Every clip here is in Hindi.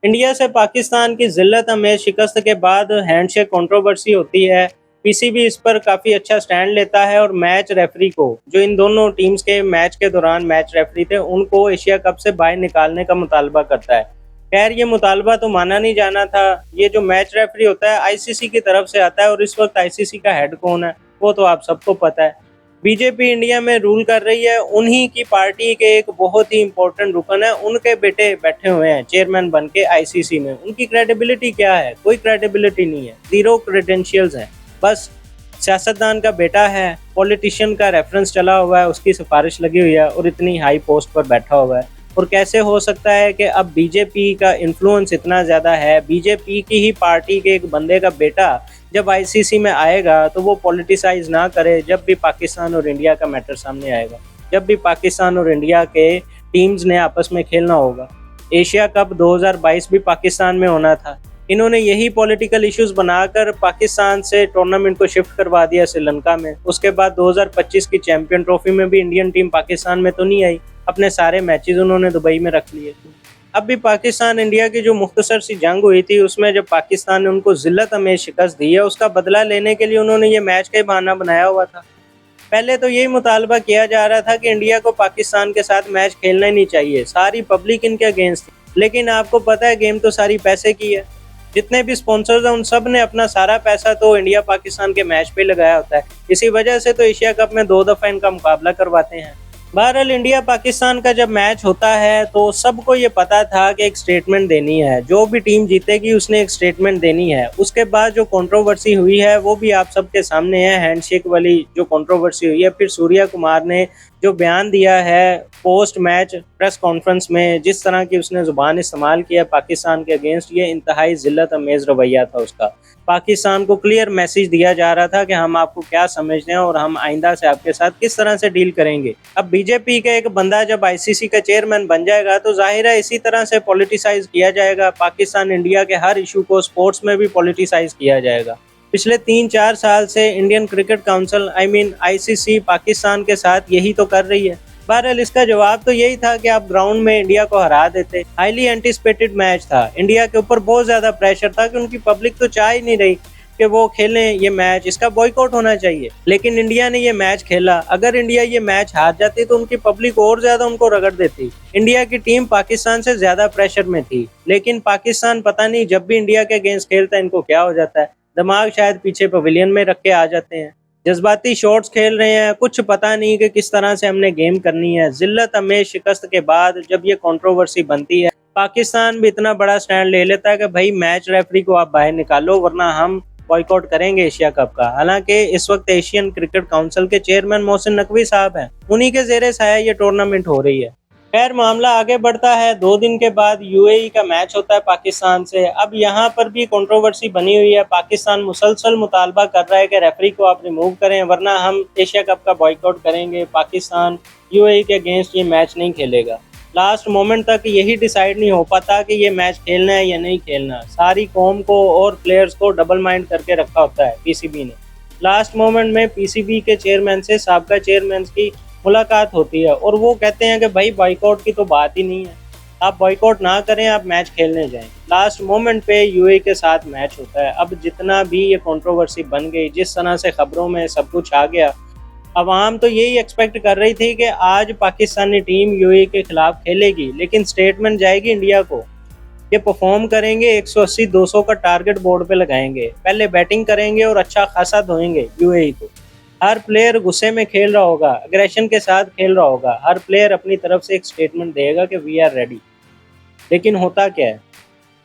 इंडिया से पाकिस्तान की जिल्लत अमेज शिकस्त के बाद हैंडशेक कंट्रोवर्सी होती है। पीसीबी इस पर काफ़ी अच्छा स्टैंड लेता है और मैच रेफरी को, जो इन दोनों टीम्स के मैच के दौरान मैच रेफरी थे, उनको एशिया कप से बाहर निकालने का मुतालबा करता है। खैर, ये मुतालबा तो माना नहीं जाना था। ये जो मैच रेफरी होता है आईसीसी की तरफ से आता है और इस वक्त आईसीसी का हेड कौन है वो तो आप सबको पता है। बीजेपी इंडिया में रूल कर रही है, उन्हीं की पार्टी के एक बहुत ही इम्पोर्टेंट रुकन है, उनके बेटे बैठे हुए हैं चेयरमैन बन के आईसीसी में। उनकी क्रेडिबिलिटी क्या है? कोई क्रेडिबिलिटी नहीं है, जीरो क्रेडेंशियल्स हैं। बस सियासतदान का बेटा है, पॉलिटिशियन का रेफरेंस चला हुआ है, उसकी सिफारिश लगी हुई है और इतनी हाई पोस्ट पर बैठा हुआ है। और कैसे हो सकता है कि अब बीजेपी का इन्फ्लुएंस इतना ज़्यादा है, बीजेपी की ही पार्टी के एक बंदे का बेटा जब आईसीसी में आएगा तो वो पॉलिटिसाइज ना करे। जब भी पाकिस्तान और इंडिया का मैटर सामने आएगा, जब भी पाकिस्तान और इंडिया के टीम्स ने आपस में खेलना होगा। एशिया कप 2022 भी पाकिस्तान में होना था, इन्होंने यही पॉलिटिकल इश्यूज बनाकर पाकिस्तान से टूर्नामेंट को शिफ्ट करवा दिया श्रीलंका में। उसके बाद 2025 की चैंपियन ट्रॉफी में भी इंडियन टीम पाकिस्तान में तो नहीं आई, अपने सारे मैचेस उन्होंने दुबई में रख लिए। अब भी पाकिस्तान इंडिया की जो मुख्तसर सी जंग हुई थी, उसमें जब पाकिस्तान ने उनको जिल्लत अमेज शिकस्त दी है, उसका बदला लेने के लिए उन्होंने ये मैच का ही बहाना बनाया हुआ था। पहले तो यही मुतालबा किया जा रहा था कि इंडिया को पाकिस्तान के साथ मैच खेलना ही नहीं चाहिए, सारी पब्लिक इनके अगेंस्ट थी। लेकिन आपको पता है गेम तो सारी पैसे की है, जितने भी स्पॉन्सर्स हैं उन सब ने अपना सारा पैसा तो इंडिया पाकिस्तान के मैच पे लगाया होता है। इसी वजह से तो एशिया कप में 2 दफ़ा इनका मुकाबला करवाते हैं। बहरहाल, इंडिया पाकिस्तान का जब मैच होता है तो सबको ये पता था कि एक स्टेटमेंट देनी है, जो भी टीम जीतेगी उसने एक स्टेटमेंट देनी है। उसके बाद जो कंट्रोवर्सी हुई है वो भी आप सबके सामने है, हैंडशेक वाली जो कंट्रोवर्सी हुई है। फिर सूर्या कुमार ने जो बयान दिया है पोस्ट मैच प्रेस कॉन्फ्रेंस में, जिस तरह की उसने ज़ुबान इस्तेमाल किया पाकिस्तान के अगेंस्ट, ये इंतहाई जिल्लत अमेज़ रवैया था उसका। पाकिस्तान को क्लियर मैसेज दिया जा रहा था कि हम आपको क्या समझते हैं और हम आइंदा से आपके साथ किस तरह से डील करेंगे। अब बीजेपी का एक बंदा जब आईसीसी का चेयरमैन बन जाएगा तो जाहिर है इसी तरह से पॉलिटिसाइज किया जाएगा। पाकिस्तान इंडिया के हर इशू को स्पोर्ट्स में भी पॉलिटिसाइज किया जाएगा। पिछले 3-4 साल से Indian cricket council ICC Pakistan के साथ यही तो कर रही है। बहरहाल, इसका जवाब तो यही था कि आप ग्राउंड में इंडिया को हरा देते। हाईली एंटिसिपेटेड मैच था, इंडिया के ऊपर बहुत ज्यादा प्रेशर था कि उनकी पब्लिक तो चाह ही नहीं रही कि वो खेलें ये मैच, इसका बॉयकॉट होना चाहिए। लेकिन इंडिया ने ये मैच खेला। अगर इंडिया ये मैच हार जाती तो उनकी पब्लिक और ज्यादा उनको रगड़ देती। इंडिया की टीम पाकिस्तान से ज्यादा प्रेशर में थी, लेकिन पाकिस्तान पता नहीं जब भी इंडिया के अगेंस्ट खेलता है इनको क्या हो जाता है, दिमाग शायद पीछे पवेलियन में रख के आ जाते हैं, जज्बाती शॉट्स खेल रहे हैं, कुछ पता नहीं कि किस तरह से हमने गेम करनी है। जिल्लत अमेज शिकस्त के बाद जब ये कंट्रोवर्सी बनती है, पाकिस्तान भी इतना बड़ा स्टैंड ले लेता है कि भाई मैच रेफरी को आप बाहर निकालो वरना हम बॉयकॉट करेंगे एशिया कप का। हालांकि इस वक्त एशियन क्रिकेट काउंसिल के चेयरमैन मोहसिन नकवी साहब हैं, उन्हीं के जेरे साया ये टूर्नामेंट हो रही है। खैर, मामला आगे बढ़ता है। 2 दिन के बाद यूएई का मैच होता है पाकिस्तान से। अब यहाँ पर भी कंट्रोवर्सी बनी हुई है। पाकिस्तान मुसलसल मुतालबा कर रहा है कि रेफरी को आप रिमूव करें वरना हम एशिया कप का बॉयकॉट करेंगे। पाकिस्तान यूएई के अगेंस्ट ये मैच नहीं खेलेगा। लास्ट मोमेंट तक यही डिसाइड नहीं हो पाता कि ये मैच खेलना है या नहीं खेलना। सारी कौम को और प्लेयर्स को डबल माइंड करके रखा होता है पीसीबी ने। लास्ट मोमेंट में पीसीबी के चेयरमैन से साबका चेयरमैन की मुलाकात होती है और वो कहते हैं कि भाई बॉयकॉट की तो बात ही नहीं है, आप बॉयकॉट ना करें, आप मैच खेलने जाएं। लास्ट मोमेंट पे यूएई के साथ मैच होता है। अब जितना भी ये कंट्रोवर्सी बन गई, जिस तरह से खबरों में सब कुछ आ गया, अवाम तो यही एक्सपेक्ट कर रही थी कि आज पाकिस्तानी टीम यूएई के खिलाफ खेलेगी, लेकिन स्टेटमेंट जाएगी इंडिया को, ये परफॉर्म करेंगे, 180-200 का टारगेट बोर्ड पे लगाएंगे, पहले बैटिंग करेंगे और अच्छा खासा धोएंगे यूएई को। हर प्लेयर गुस्से में खेल रहा होगा, अग्रेशन के साथ खेल रहा होगा, हर प्लेयर अपनी तरफ से एक स्टेटमेंट देगा कि वी आर रेडी। लेकिन होता क्या है,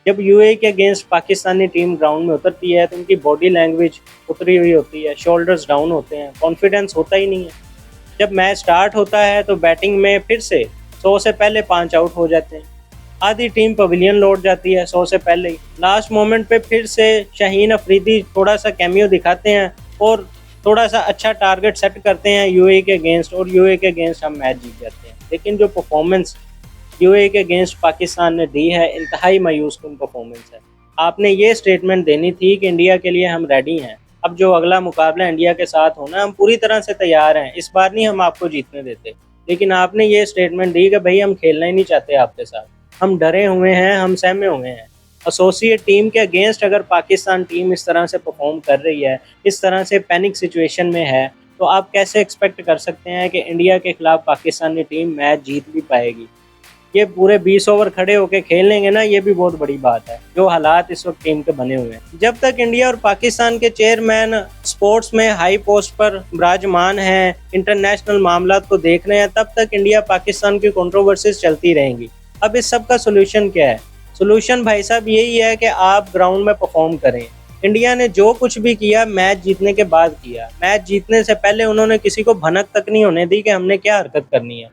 जब यूएई के अगेंस्ट पाकिस्तानी टीम ग्राउंड में उतरती है तो उनकी बॉडी लैंग्वेज उतरी हुई होती है, शोल्डर्स डाउन होते हैं, कॉन्फिडेंस होता ही नहीं है। जब मैच स्टार्ट होता है तो बैटिंग में फिर से 100 से पहले 5 आउट हो जाते हैं, आधी टीम पवेलियन लौट जाती है 100 से पहले ही। लास्ट मोमेंट पे फिर से शाहीन अफरीदी थोड़ा सा कैमियो दिखाते हैं और थोड़ा सा अच्छा टारगेट सेट करते हैं यूएई के अगेंस्ट और यूएई के अगेंस्ट हम मैच जीत जाते हैं। लेकिन जो परफॉर्मेंस यूएई के अगेंस्ट पाकिस्तान ने दी है, इंतहाई मायूस कुन परफॉर्मेंस है। आपने ये स्टेटमेंट देनी थी कि इंडिया के लिए हम रेडी हैं, अब जो अगला मुकाबला इंडिया के साथ होना हम पूरी तरह से तैयार हैं, इस बार नहीं हम आपको जीतने देते। लेकिन आपने ये स्टेटमेंट दी कि भाई हम खेलना ही नहीं चाहते आपके साथ, हम डरे हुए हैं, हम सहमे हुए हैं। एसोसिएट टीम के अगेंस्ट अगर पाकिस्तान टीम इस तरह से परफॉर्म कर रही है, इस तरह से पैनिक सिचुएशन में है, तो आप कैसे एक्सपेक्ट कर सकते हैं कि इंडिया के खिलाफ पाकिस्तानी टीम मैच जीत भी पाएगी। ये पूरे 20 ओवर खड़े होके खेल लेंगे ना, ये भी बहुत बड़ी बात है, जो हालात इस वक्त टीम के बने हुए हैं। जब तक इंडिया और पाकिस्तान के चेयरमैन स्पोर्ट्स में हाई पोस्ट पर विराजमान हैं, इंटरनेशनल मामलात को देख रहे हैं, तब तक इंडिया पाकिस्तान की कंट्रोवर्सीज चलती रहेंगी। अब इस सब का सोल्यूशन क्या है? सोल्यूशन भाई साहब यही है कि आप ग्राउंड में परफॉर्म करें। इंडिया ने जो कुछ भी किया मैच जीतने के बाद किया। मैच जीतने से पहले उन्होंने किसी को भनक तक नहीं होने दी कि हमने क्या हरकत करनी है।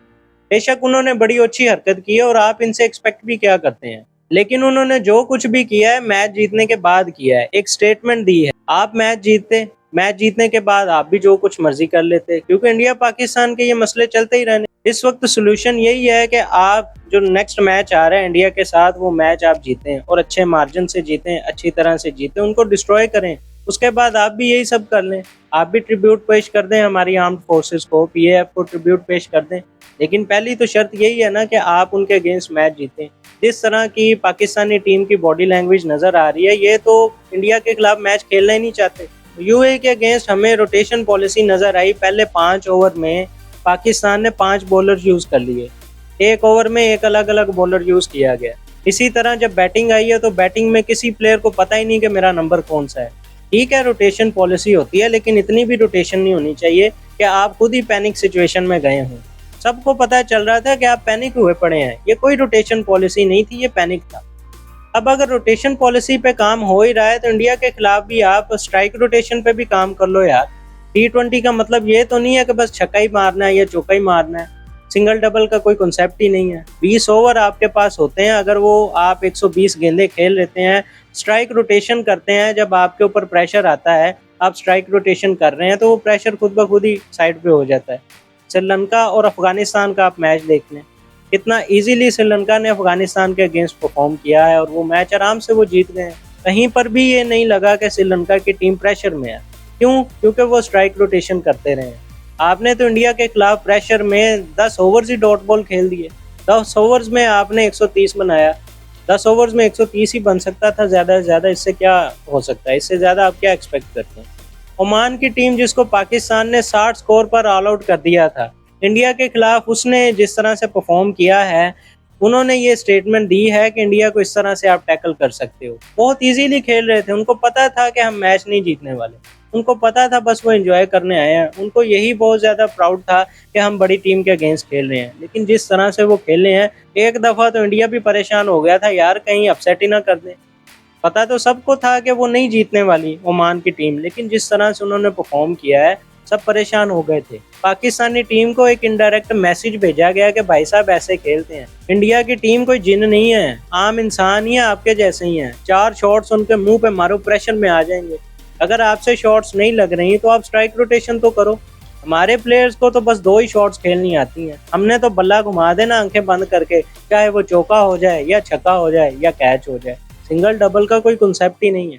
बेशक उन्होंने बड़ी अच्छी हरकत की है और आप इनसे एक्सपेक्ट भी क्या करते हैं, लेकिन उन्होंने जो कुछ भी किया है मैच जीतने के बाद किया है, एक स्टेटमेंट दी है। आप मैच जीतने के बाद आप भी जो कुछ मर्जी कर लेते, क्योंकि इंडिया पाकिस्तान के ये मसले चलते ही रहने। इस वक्त सोल्यूशन यही है कि आप जो नेक्स्ट मैच आ रहा है इंडिया के साथ, वो मैच आप जीतें और अच्छे मार्जिन से जीतें, अच्छी तरह से जीतें, उनको डिस्ट्रॉय करें। उसके बाद आप भी यही सब कर लें, आप भी ट्रिब्यूट पेश कर दें हमारी आर्म्ड फोर्सेस को, पीएएफ को ट्रिब्यूट पेश कर दें। लेकिन पहली तो शर्त यही है ना कि आप उनके अगेंस्ट मैच जीतें। जिस तरह की पाकिस्तानी टीम की बॉडी लैंग्वेज नज़र आ रही है, ये तो इंडिया के खिलाफ मैच खेलना ही नहीं चाहते। यूएई के अगेंस्ट हमें रोटेशन पॉलिसी नज़र आई। पहले 5 ओवर में पाकिस्तान ने 5 बॉलर यूज़ कर लिए, एक ओवर में एक अलग अलग बॉलर यूज़ किया गया। इसी तरह जब बैटिंग आई है तो बैटिंग में किसी प्लेयर को पता ही नहीं कि मेरा नंबर कौन सा है। ठीक है, रोटेशन पॉलिसी होती है, लेकिन इतनी भी रोटेशन नहीं होनी चाहिए कि आप खुद ही पैनिक सिचुएशन में गए हों। सबको पता चल रहा था कि आप पैनिक हुए पड़े हैं। ये कोई रोटेशन पॉलिसी नहीं थी, ये पैनिक था। अब अगर रोटेशन पॉलिसी पे काम हो ही रहा है तो इंडिया के खिलाफ भी आप स्ट्राइक रोटेशन पे भी काम कर लो यार। T20 का मतलब ये तो नहीं है कि बस छक्का ही मारना है या चौका ही मारना है। सिंगल डबल का कोई कॉन्सेप्ट ही नहीं है। 20 ओवर आपके पास होते हैं, अगर वो आप 120 गेंदें खेल लेते हैं, स्ट्राइक रोटेशन करते हैं, जब आपके ऊपर प्रेशर आता है, आप स्ट्राइक रोटेशन कर रहे हैं, तो वो प्रेशर खुद ब खुद ही साइड पे हो जाता है। श्रीलंका और अफगानिस्तान का आप मैच देख लें, कितना इजीली श्रीलंका ने अफगानिस्तान के अगेंस्ट परफॉर्म किया है और वो मैच आराम से वो जीत गए। कहीं पर भी ये नहीं लगा कि श्रीलंका की टीम प्रेशर में है। क्यों? क्योंकि वो स्ट्राइक रोटेशन करते रहे। आपने तो इंडिया के खिलाफ प्रेशर में 10 ओवर्स ही डॉट बॉल खेल दिए। 10 ओवर्स में आपने 130 बनाया। 10 ओवर्स में 130 ही बन सकता था ज़्यादा से ज़्यादा। इससे क्या हो सकता है? इससे ज़्यादा आप क्या एक्सपेक्ट करते हैं? ओमान की टीम जिसको पाकिस्तान ने 60 स्कोर पर ऑल आउट कर दिया था, इंडिया के खिलाफ उसने जिस तरह से परफॉर्म किया है, उन्होंने ये स्टेटमेंट दी है कि इंडिया को इस तरह से आप टैकल कर सकते हो। बहुत इजीली खेल रहे थे, उनको पता था कि हम मैच नहीं जीतने वाले, उनको पता था, बस वो एंजॉय करने आए हैं। उनको यही बहुत ज़्यादा प्राउड था कि हम बड़ी टीम के अगेंस्ट खेल रहे हैं। लेकिन जिस तरह से वो खेले हैं, एक दफ़ा तो इंडिया भी परेशान हो गया था यार, कहीं अपसेट ही ना कर दें। पता तो सबको था कि वो नहीं जीतने वाली ओमान की टीम, लेकिन जिस तरह से उन्होंने परफॉर्म किया है, सब परेशान हो गए थे। पाकिस्तानी टीम को एक इनडायरेक्ट मैसेज भेजा गया कि भाई साहब ऐसे खेलते हैं। इंडिया की टीम कोई जिन नहीं है, आम इंसान ही है, आपके जैसे ही हैं। 4 शॉट्स उनके मुंह पे मारो, प्रेशर में आ जाएंगे। अगर आपसे शॉट्स नहीं लग रही तो आप स्ट्राइक रोटेशन तो करो। हमारे प्लेयर्स को तो बस 2 ही शॉट्स खेलनी आती हैं। हमने तो बल्ला घुमा देना आंखें बंद करके, चाहे वो चौका हो जाए या छक्का हो जाए या कैच हो जाए। सिंगल डबल का कोई कॉन्सेप्ट ही नहीं है।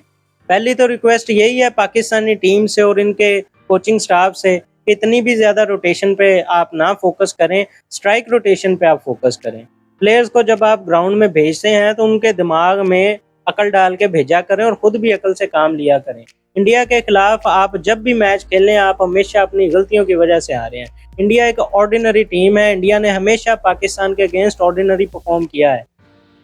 पहली तो रिक्वेस्ट यही है पाकिस्तानी टीम से और इनके कोचिंग स्टाफ से, इतनी भी ज़्यादा रोटेशन पे आप ना फोकस करें, स्ट्राइक रोटेशन पे आप फोकस करें। प्लेयर्स को जब आप ग्राउंड में भेजते हैं तो उनके दिमाग में अकल डाल के भेजा करें और खुद भी अकल से काम लिया करें। इंडिया के खिलाफ आप जब भी मैच खेलें, आप हमेशा अपनी गलतियों की वजह से हारे हैं। इंडिया एक ऑर्डिनरी टीम है। इंडिया ने हमेशा पाकिस्तान के अगेंस्ट ऑर्डिनरी परफॉर्म किया है।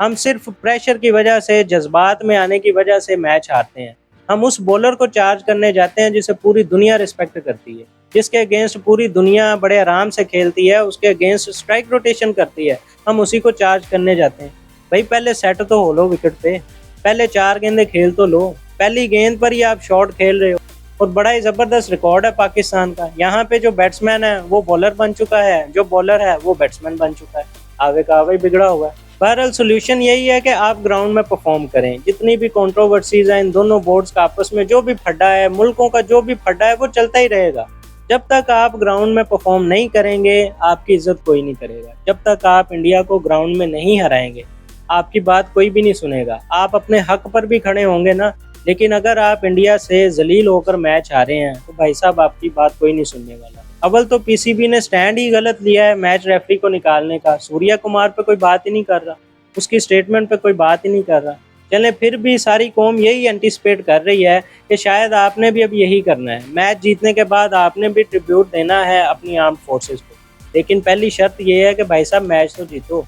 हम सिर्फ प्रेशर की वजह से, जज्बात में आने की वजह से मैच हारते हैं। हम उस बॉलर को चार्ज करने जाते हैं जिसे पूरी दुनिया रिस्पेक्ट करती है, जिसके अगेंस्ट पूरी दुनिया बड़े आराम से खेलती है, उसके अगेंस्ट स्ट्राइक रोटेशन करती है। हम उसी को चार्ज करने जाते हैं। भाई पहले सेट तो हो लो विकेट पे, पहले 4 गेंदें खेल तो लो। पहली गेंद पर ही आप शॉट खेल रहे हो। और बड़ा ही ज़बरदस्त रिकॉर्ड है पाकिस्तान का। यहाँ पे जो बैट्समैन है वो बॉलर बन चुका है, जो बॉलर है वो बैट्समैन बन चुका है। आवे का आवे बिगड़ा हुआ है। बहरहाल सोल्यूशन यही है कि आप ग्राउंड में परफॉर्म करें। जितनी भी कंट्रोवर्सीज हैं इन दोनों बोर्ड्स का आपस में, जो भी फड्डा है, मुल्कों का जो भी फड्डा है, वो चलता ही रहेगा। जब तक आप ग्राउंड में परफॉर्म नहीं करेंगे, आपकी इज्जत कोई नहीं करेगा। जब तक आप इंडिया को ग्राउंड में नहीं हराएंगे, आपकी बात कोई भी नहीं सुनेगा। आप अपने हक पर भी खड़े होंगे ना, लेकिन अगर आप इंडिया से जलील होकर मैच हारे हैं तो भाई साहब आपकी बात कोई नहीं सुनने वाला। अव्वल तो पीसीबी ने स्टैंड ही गलत लिया है मैच रेफरी को निकालने का। सूर्या कुमार पे कोई बात ही नहीं कर रहा, उसकी स्टेटमेंट पे कोई बात ही नहीं कर रहा। चलें फिर भी सारी कौम यही एंटिसिपेट कर रही है कि शायद आपने भी अब यही करना है। मैच जीतने के बाद आपने भी ट्रिब्यूट देना है अपनी आर्म्ड फोर्सेस को, लेकिन पहली शर्त ये है कि भाई साहब मैच तो जीतो।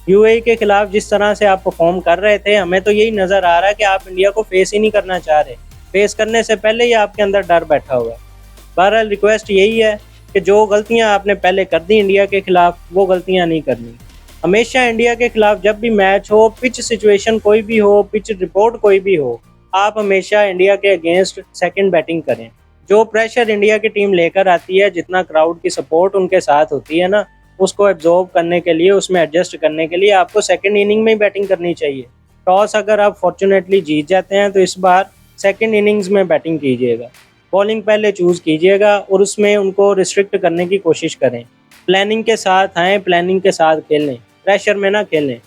यूएई के खिलाफ जिस तरह से आप परफॉर्म कर रहे थे, हमें तो यही नज़र आ रहा है कि आप इंडिया को फेस ही नहीं करना चाह रहे। फेस करने से पहले ही आपके अंदर डर बैठा हुआ है। बहरहाल रिक्वेस्ट यही है कि जो गलतियां आपने पहले कर दी इंडिया के खिलाफ, वो गलतियां नहीं करनी। हमेशा इंडिया के खिलाफ जब भी मैच हो, पिच सिचुएशन कोई भी हो, पिच रिपोर्ट कोई भी हो, आप हमेशा इंडिया के अगेंस्ट सेकंड बैटिंग करें। जो प्रेशर इंडिया की टीम लेकर आती है, जितना क्राउड की सपोर्ट उनके साथ होती है ना, उसको एब्जॉर्ब करने के लिए, उसमें एडजस्ट करने के लिए आपको सेकंड इनिंग में ही बैटिंग करनी चाहिए। टॉस अगर आप फॉर्चुनेटली जीत जाते हैं तो इस बार सेकंड इनिंग्स में बैटिंग कीजिएगा। बॉलिंग पहले चूज़ कीजिएगा और उसमें उनको रिस्ट्रिक्ट करने की कोशिश करें। प्लानिंग के साथ आएँ, प्लानिंग के साथ खेलें, प्रेशर में ना खेलें।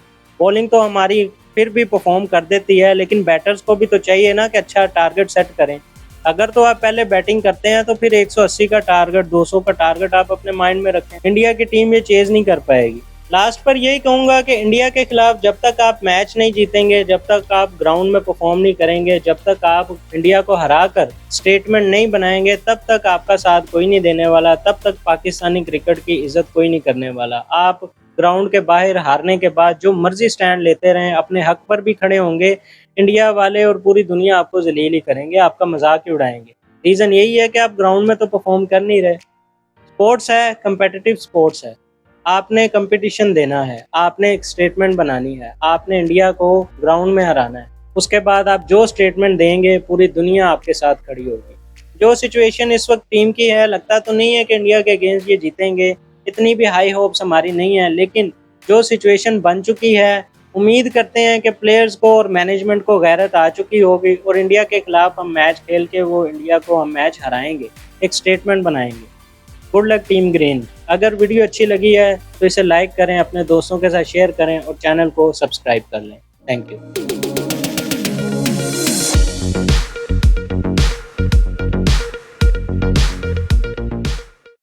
बॉलिंग तो हमारी फिर भी परफॉर्म कर देती है, लेकिन बैटर्स को भी तो चाहिए ना कि अच्छा टारगेट सेट करें। अगर तो आप पहले बैटिंग करते हैं तो फिर 180 का टारगेट, 200 का टारगेट आप अपने माइंड में रखें। इंडिया की टीम ये चेज़ नहीं कर पाएगी। लास्ट पर यही कहूँगा कि इंडिया के खिलाफ जब तक आप मैच नहीं जीतेंगे, जब तक आप ग्राउंड में परफॉर्म नहीं करेंगे, जब तक आप इंडिया को हरा कर स्टेटमेंट नहीं बनाएंगे, तब तक आपका साथ कोई नहीं देने वाला, तब तक पाकिस्तानी क्रिकेट की इज्जत कोई नहीं करने वाला। आप ग्राउंड के बाहर हारने के बाद जो मर्जी स्टैंड लेते रहें, अपने हक पर भी खड़े होंगे, इंडिया वाले और पूरी दुनिया आपको जलील ही करेंगे, आपका मजाक ही उड़ाएंगे। रीज़न यही है कि आप ग्राउंड में तो परफॉर्म कर नहीं रहे। स्पोर्ट्स है, कंपेटिटिव स्पोर्ट्स है, आपने कंपटीशन देना है, आपने एक स्टेटमेंट बनानी है, आपने इंडिया को ग्राउंड में हराना है। उसके बाद आप जो स्टेटमेंट देंगे, पूरी दुनिया आपके साथ खड़ी होगी। जो सिचुएशन इस वक्त टीम की है, लगता तो नहीं है कि इंडिया के अगेंस्ट ये जीतेंगे, इतनी भी हाई होप्स हमारी नहीं है, लेकिन जो सिचुएशन बन चुकी है, उम्मीद करते हैं कि प्लेयर्स को और मैनेजमेंट को गैरत आ चुकी होगी और इंडिया के खिलाफ हम मैच खेल के वो इंडिया को हम मैच हराएंगे, एक स्टेटमेंट बनाएंगे। Good luck team green. अगर वीडियो अच्छी लगी है तो इसे लाइक करें, अपने दोस्तों के साथ शेयर करें और चैनल को सब्सक्राइब कर लें। Thank you.